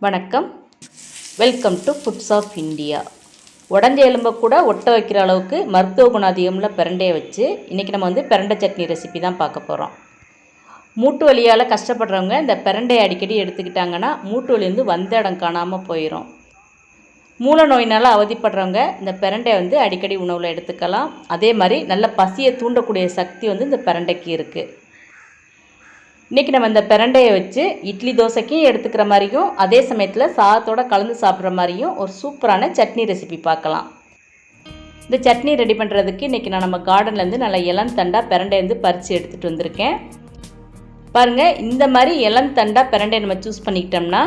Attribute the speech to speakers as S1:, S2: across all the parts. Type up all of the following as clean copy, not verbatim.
S1: வணக்கம். Welcome to foods of India. உடஞ்ச எலும்பை கூட ஒட்ட வைக்கிற அளவுக்கு மருத்துவ குணம் அதிகமுள்ள பிரண்டையை வச்சு இன்றைக்கி நம்ம பிரண்டை சட்னி ரெசிபி தான் பார்க்க போகிறோம். மூட்டு வலியால் கஷ்டப்படுறவங்க இந்த பிரண்டையை அடிக்கடி எடுத்துக்கிட்டாங்கன்னா மூட்டு வலி வந்த இடம் காணாமல் போயிடும். மூல நோயினால் அவதிப்படுறவங்க இந்த பிரண்டையை அடிக்கடி உணவில் எடுத்துக்கலாம். அதே மாதிரி நல்ல பசியை தூண்டக்கூடிய சக்தி இந்த பிரண்டைக்கு இருக்குது. இன்றைக்கி நம்ம இந்த பிரண்டையை வச்சு இட்லி தோசைக்கும் எடுத்துக்கிற மாதிரியும் அதே சமயத்தில் சாதத்தோடு கலந்து சாப்பிட்ற மாதிரியும் ஒரு சூப்பரான சட்னி ரெசிபி பார்க்கலாம். இந்த சட்னி ரெடி பண்ணுறதுக்கு இன்றைக்கி நான் நம்ம கார்டன்லேருந்து நல்லா இளந்தண்டாக பிரண்டையை பறித்து எடுத்துகிட்டு வந்திருக்கேன். பாருங்கள், இந்த மாதிரி இளந்தண்டாக பிரண்டையை நம்ம சூஸ் பண்ணிக்கிட்டோம்னா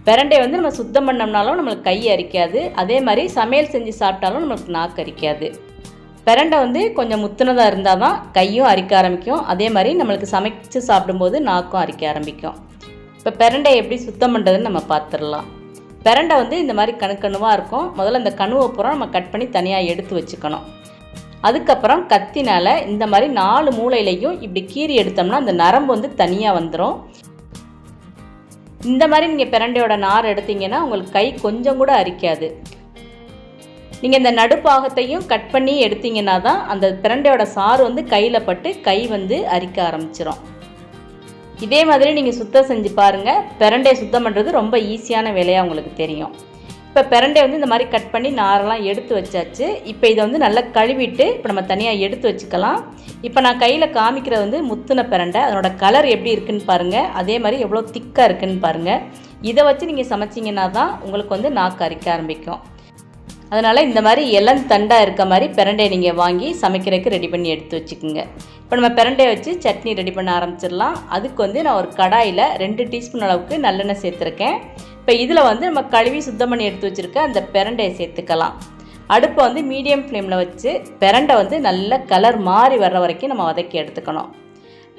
S1: பிரண்டையை நம்ம சுத்தம் பண்ணோம்னாலும் நம்மளுக்கு கை அரிக்காது. அதே மாதிரி சமையல் செஞ்சு சாப்பிட்டாலும் நம்மளுக்கு நாக்கு அரிக்காது. பிரண்டை கொஞ்சம் முத்துனதாக இருந்தால் தான் கையும் அரிக்க ஆரம்பிக்கும். அதே மாதிரி நம்மளுக்கு சமைச்சு சாப்பிடும்போது நாக்கும் அரிக்க ஆரம்பிக்கும். இப்போ பிரண்டை எப்படி சுத்தம் பண்ணுறதுன்னு நம்ம பார்த்துடலாம். பிரண்டை இந்த மாதிரி கணுவாக இருக்கும். முதல்ல இந்த கணுவை பூரா நம்ம கட் பண்ணி தனியாக எடுத்து வச்சுக்கணும். அதுக்கப்புறம் கத்தினால் இந்த மாதிரி 4 மூலையிலையும் இப்படி கீறி எடுத்தோம்னா அந்த நரம்பு தனியாக வந்துடும். இந்த மாதிரி நீங்கள் பிரண்டையோட நார் எடுத்தீங்கன்னா உங்களுக்கு கை கொஞ்சம் கூட அரிக்காது. நீங்கள் இந்த நடுப்பாகத்தையும் கட் பண்ணி எடுத்தீங்கன்னா தான் அந்த பிரண்டையோட சாறு கையில் பட்டு கை அரிக்க ஆரம்பிச்சிடும். இதே மாதிரி நீங்கள் சுத்தம் செஞ்சு பாருங்கள். பிரண்டையை சுத்தம் பண்ணுறது ரொம்ப ஈஸியான வேலையாக உங்களுக்கு தெரியும். இப்போ பிரண்டையை இந்த மாதிரி கட் பண்ணி நாரெல்லாம் எடுத்து வச்சாச்சு. இப்போ இதை நல்லா கழுவிட்டு இப்போ நம்ம தனியாக எடுத்து வச்சுக்கலாம். இப்போ நான் கையில் காமிக்கிறது முத்துன பிரண்டை. அதனோட கலர் எப்படி இருக்குன்னு பாருங்கள். அதே மாதிரி எவ்வளோ திக்காக இருக்குன்னு பாருங்கள். இதை வச்சு நீங்கள் சமைச்சிங்கன்னா தான் உங்களுக்கு நாக்கு அரிக்க ஆரம்பிக்கும். அதனால் இந்த மாதிரி இளந்தண்டாக இருக்க மாதிரி பிரண்டையை நீங்கள் வாங்கி சமைக்கிறதுக்கு ரெடி பண்ணி எடுத்து வச்சுக்கோங்க. இப்போ நம்ம பிரண்டையை வச்சு சட்னி ரெடி பண்ண ஆரம்பிச்சிடலாம். அதுக்கு நான் ஒரு கடாயில் 2 டீஸ்பூன் அளவுக்கு நல்லெண்ணெய் சேர்த்துருக்கேன். இப்போ இதில் நம்ம கழுவி சுத்தம் பண்ணி எடுத்து வச்சுருக்க அந்த பிரண்டையை சேர்த்துக்கலாம். அடுப்பை மீடியம் ஃப்ளேமில் வச்சு பிரண்டை நல்ல கலர் மாறி வர்ற வரைக்கும் நம்ம வதக்கி எடுத்துக்கணும்.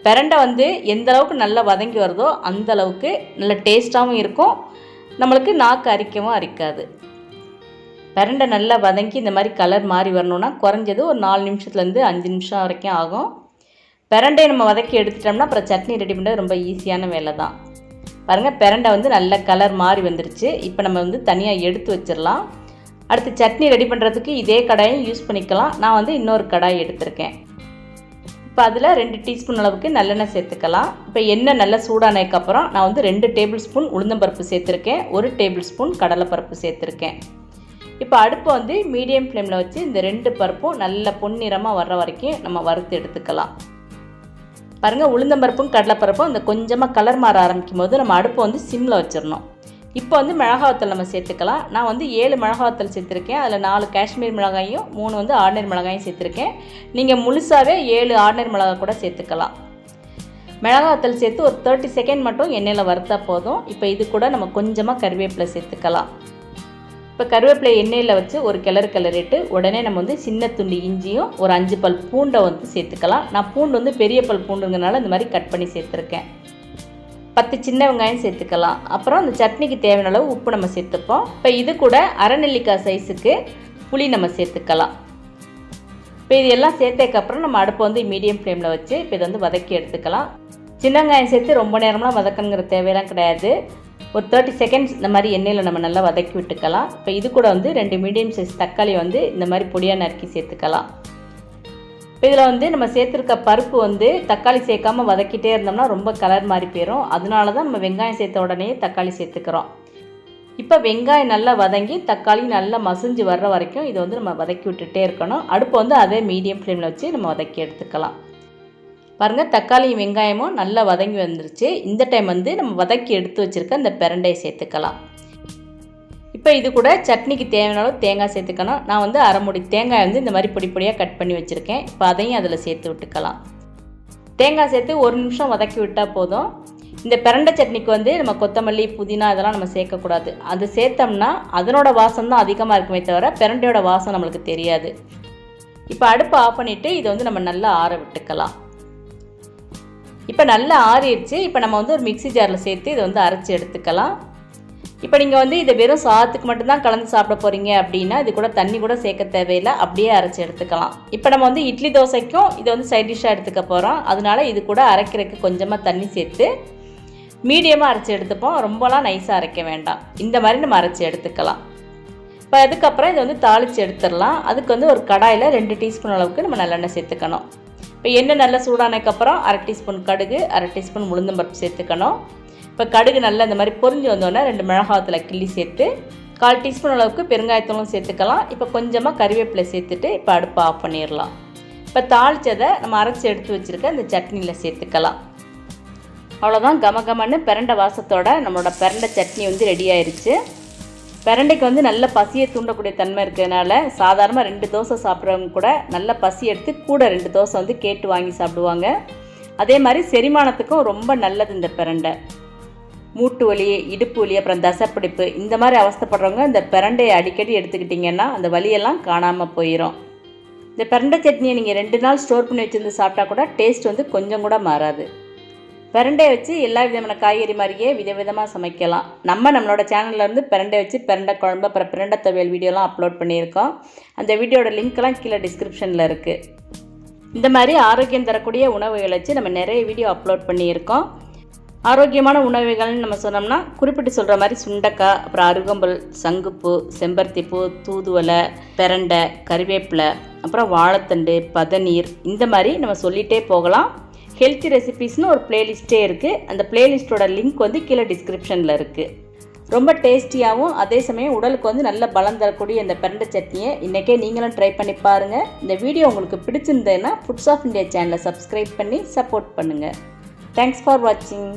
S1: பிரண்டை எந்த அளவுக்கு நல்லா வதங்கி வருதோ அந்த அளவுக்கு நல்ல டேஸ்ட்டாகவும் இருக்கும். நம்மளுக்கு நாக்கு அரிக்கவும் அரிக்காது. பிரண்டை நல்லா வதங்கி இந்த மாதிரி கலர் மாறி வரணுன்னா குறைஞ்சது ஒரு 4 நிமிஷத்துலேருந்து 5 நிமிஷம் வரைக்கும் ஆகும். பிரண்டையை நம்ம வதக்கி எடுத்துட்டோம்னா அப்புறம் சட்னி ரெடி பண்ணுறது ரொம்ப ஈஸியான வேலை தான். பாருங்கள், பிரண்டை நல்ல கலர் மாறி வந்துருச்சு. இப்போ நம்ம தனியாக எடுத்து வச்சிடலாம். அடுத்து சட்னி ரெடி பண்ணுறதுக்கு இதே கடாயும் யூஸ் பண்ணிக்கலாம். நான் இன்னொரு கடாய் எடுத்திருக்கேன். இப்போ அதில் 2 டீஸ்பூன் அளவுக்கு நல்லெண்ணெய் சேர்த்துக்கலாம். இப்போ எண்ணெய் நல்லா சூடானதுக்கப்புறம் நான் 2 டேபிள் ஸ்பூன் உளுந்தம்பருப்பு சேர்த்துருக்கேன். 1 டேபிள் ஸ்பூன் கடலைப்பருப்பு சேர்த்துருக்கேன். இப்போ அடுப்பை மீடியம் ஃப்ளேமில் வச்சு இந்த 2 பருப்பும் நல்ல பொன்னிறமாக வர்ற வரைக்கும் நம்ம வறுத்து எடுத்துக்கலாம். பாருங்கள், உளுந்தம்பருப்பும் கடலைப்பருப்பும் இந்த கொஞ்சமாக கலர் மாற ஆரம்பிக்கும் போது நம்ம அடுப்பை சிம்மில் வச்சிடணும். இப்போ மிளகாவத்தல் நம்ம சேர்த்துக்கலாம். நான் 7 மிளகாவத்தல் சேர்த்துருக்கேன். அதில் 4 காஷ்மீர் மிளகாயும் 3 ஆர்டினரி மிளகாயும் சேர்த்துருக்கேன். நீங்கள் முழுசாகவே 7 ஆர்டினரி மிளகாய் கூட சேர்த்துக்கலாம். மிளகாவத்தல் சேர்த்து ஒரு 30 செகண்ட் மட்டும் எண்ணெயில் வறுத்தா போதும். இப்போ இது கூட நம்ம கொஞ்சமாக கருவேப்பிலை சேர்த்துக்கலாம். இப்போ கருவேப்பிலை எண்ணெயில் வச்சு ஒரு கிளறிட்டு உடனே நம்ம சின்ன துண்டு இஞ்சியும் ஒரு 5 பல் பூண்டை சேர்த்துக்கலாம். நான் பூண்டு பெரிய பல் பூண்டுங்கிறனால இந்த மாதிரி கட் பண்ணி சேர்த்துருக்கேன். 10 சின்ன வெங்காயம் சேர்த்துக்கலாம். அப்புறம் அந்த சட்னிக்கு தேவையான அளவு உப்பு நம்ம சேர்த்துப்போம். இப்போ இது கூட அரை நெல்லிக்காய் சைஸுக்கு புளி நம்ம சேர்த்துக்கலாம். இப்போ இது எல்லாம் சேர்த்ததுக்கப்புறம் நம்ம அடுப்பை மீடியம் ஃப்ளேமில் வச்சு இப்போ இதை வதக்கி எடுத்துக்கலாம். சின்ன வெங்காயம் சேர்த்து ரொம்ப நேரம்லாம் வதக்கணுங்கிற தேவையெல்லாம் கிடையாது. ஒரு 30 செகண்ட்ஸ் இந்த மாதிரி எண்ணெயில் நம்ம நல்லா வதக்கி விட்டுக்கலாம். இப்போ இது கூட 2 மீடியம் சைஸ் தக்காளி இந்த மாதிரி பொடியாக நறுக்கி சேர்த்துக்கலாம். இப்போ இதில் நம்ம சேர்த்துருக்க பருப்பு தக்காளி சேர்க்காமல் வதக்கிட்டே இருந்தோம்னா ரொம்ப கலர் மாதிரி போயிடும். அதனால தான் நம்ம வெங்காயம் சேர்த்த உடனே தக்காளி சேர்த்துக்கிறோம். இப்போ வெங்காயம் நல்லா வதங்கி தக்காளி நல்லா மசிஞ்சு வர்ற வரைக்கும் இதை நம்ம வதக்கி விட்டுட்டே இருக்கணும். அடுப்பு அதே மீடியம் ஃப்ளேமில் வச்சு நம்ம வதக்கி எடுத்துக்கலாம். பாருங்கள், தக்காளியும் வெங்காயமும் நல்லா வதங்கி வந்துருச்சு. இந்த டைம் நம்ம வதக்கி எடுத்து வச்சுருக்க இந்த பிரண்டையை சேர்த்துக்கலாம். இப்போ இது கூட சட்னிக்கு தேவையான அளவு தேங்காய் சேர்த்துக்கணும். நான் அரை மூடி தேங்காய் இந்த மாதிரி பொடி பொடியாக கட் பண்ணி வச்சுருக்கேன். இப்போ அதையும் அதில் சேர்த்து விட்டுக்கலாம். தேங்காய் சேர்த்து 1 நிமிஷம் வதக்கி விட்டால் போதும். இந்த பிரண்டை சட்னிக்கு நம்ம கொத்தமல்லி புதினா இதெல்லாம் நம்ம சேர்க்கக்கூடாது. அது சேர்த்தோம்னா அதனோட வாசம் தான் அதிகமாக இருக்குமே தவிர பிரண்டையோட வாசம் நம்மளுக்கு தெரியாது. இப்போ அடுப்பை ஆஃப் பண்ணிவிட்டு இதை நம்ம நல்லா ஆற விட்டுக்கலாம். இப்போ நல்லா ஆறிடுச்சு. இப்போ நம்ம ஒரு மிக்ஸி ஜாரில் சேர்த்து இதை அரைச்சி எடுத்துக்கலாம். இப்போ நீங்கள் இதை வெறும் சாதத்துக்கு மட்டும்தான் கலந்து சாப்பிட போகிறீங்க அப்படின்னா இது கூட தண்ணி கூட சேர்க்க தேவையில்லை, அப்படியே அரைச்சி எடுத்துக்கலாம். இப்போ நம்ம இட்லி தோசைக்கும் இதை சைட் டிஷ்ஷாக எடுத்துக்க போகிறோம். அதனால இது கூட அரைக்கிறதுக்கு கொஞ்சமாக தண்ணி சேர்த்து மீடியமாக அரைச்சி எடுத்துப்போம், ரொம்பலாம் நைஸாக அரைக்க வேண்டாம். இந்த மாதிரி நம்ம அரைச்சி எடுத்துக்கலாம். இப்போ அதுக்கப்புறம் இதை வந்து தாளித்து எடுத்துடலாம். அதுக்கு வந்து ஒரு கடாயில் 2 டீஸ்பூன் அளவுக்கு நம்ம நல்லெண்ணெய் சேர்த்துக்கணும். இப்போ எண்ணெய் நல்லா சூடானதுக்கப்புறம் 1/2 டீஸ்பூன் கடுகு, 1/2 டீஸ்பூன் உளுந்தம்பருப்பு சேர்த்துக்கணும். இப்போ கடுகு நல்லா இந்த மாதிரி பொரிஞ்சு வந்தோடனே 2 மிளகாத்தில் கிள்ளி சேர்த்து 1/4 டீஸ்பூன் அளவுக்கு பெருங்காயத்தூளும் சேர்த்துக்கலாம். இப்போ கொஞ்சமாக கறிவேப்பிலை சேர்த்துட்டு இப்போ அடுப்பை ஆஃப் பண்ணிடலாம். இப்போ தாளித்ததை நம்ம அரைச்சி எடுத்து வச்சுருக்க இந்த சட்னியில் சேர்த்துக்கலாம். அவ்வளோதான், கமகமன்னு பிரண்டை வாசத்தோட நம்மளோட பிரண்டை சட்னி வந்து ரெடி ஆயிடுச்சு. பிரண்டைக்கு வந்து நல்ல பசியை தூண்டக்கூடிய தன்மை இருக்கிறதுனால சாதாரணமாக 2 தோசை சாப்பிட்றவங்க கூட நல்ல பசி எடுத்து கூட 2 தோசை வந்து கேட்டு வாங்கி சாப்பிடுவாங்க. அதே மாதிரி செரிமானத்துக்கும் ரொம்ப நல்லது இந்த பிரண்டை. மூட்டு வலி, இடுப்பு வலி, அப்புறம் தசைப்பிடிப்பு இந்த மாதிரி அவஸ்தைப்படுறவங்க இந்த பிரண்டையை அடிக்கடி எடுத்துக்கிட்டிங்கன்னா அந்த வலியெல்லாம் காணாமல் போயிடும். இந்த பிரண்டை சட்னியை நீங்கள் 2 நாள் ஸ்டோர் பண்ணி வச்சுருந்து சாப்பிட்டா கூட டேஸ்ட் வந்து கொஞ்சம் கூட மாறாது. பிரண்டையை வச்சு எல்லா விதமான காய்கறி மாதிரியே விதவிதமாக சமைக்கலாம். நம்மளோட சேனல்லேருந்து பிரண்டை வச்சு பிரண்டை குழம்பு, அப்புறம் பிரண்டை துவையல் வீடியோலாம் அப்லோட் பண்ணியிருக்கோம். அந்த வீடியோட லிங்க்கெல்லாம் கீழே டிஸ்கிரிப்ஷனில் இருக்குது. இந்த மாதிரி ஆரோக்கியம் தரக்கூடிய உணவுகளை வச்சு நம்ம நிறைய வீடியோ அப்லோட் பண்ணியிருக்கோம். ஆரோக்கியமான உணவுகள்னு நம்ம சொன்னோம்னா குறிப்பிட்டு சொல்கிற மாதிரி சுண்டைக்காய், அப்புறம் அருகம்புல், சங்குப்பூ, செம்பருத்திப்பூ, தூதுவளை, பிரண்டை, கறிவேப்பிலை, அப்புறம் வாழைத்தண்டு, பதநீர் இந்த மாதிரி நம்ம சொல்லிகிட்டே போகலாம். ஹெல்த்தி ரெசிபீஸ்னு ஒரு பிளேலிஸ்ட்டே இருக்குது. அந்த பிளேலிஸ்ட்டோட லிங்க் வந்து கீழே டிஸ்கிரிப்ஷனில் இருக்குது. ரொம்ப டேஸ்டியாகவும் அதே சமயம் உடலுக்கு வந்து நல்ல பலம் தரக்கூடிய இந்த பிரண்டை சட்னியை இன்றைக்கே நீங்களும் ட்ரை பண்ணி பாருங்கள். இந்த வீடியோ உங்களுக்கு பிடிச்சிருந்ததுன்னா ஃபுட்ஸ் ஆஃப் இந்தியா சேனலை சப்ஸ்கிரைப் பண்ணி சப்போர்ட் பண்ணுங்கள். தேங்க்ஸ் ஃபார் வாட்சிங்.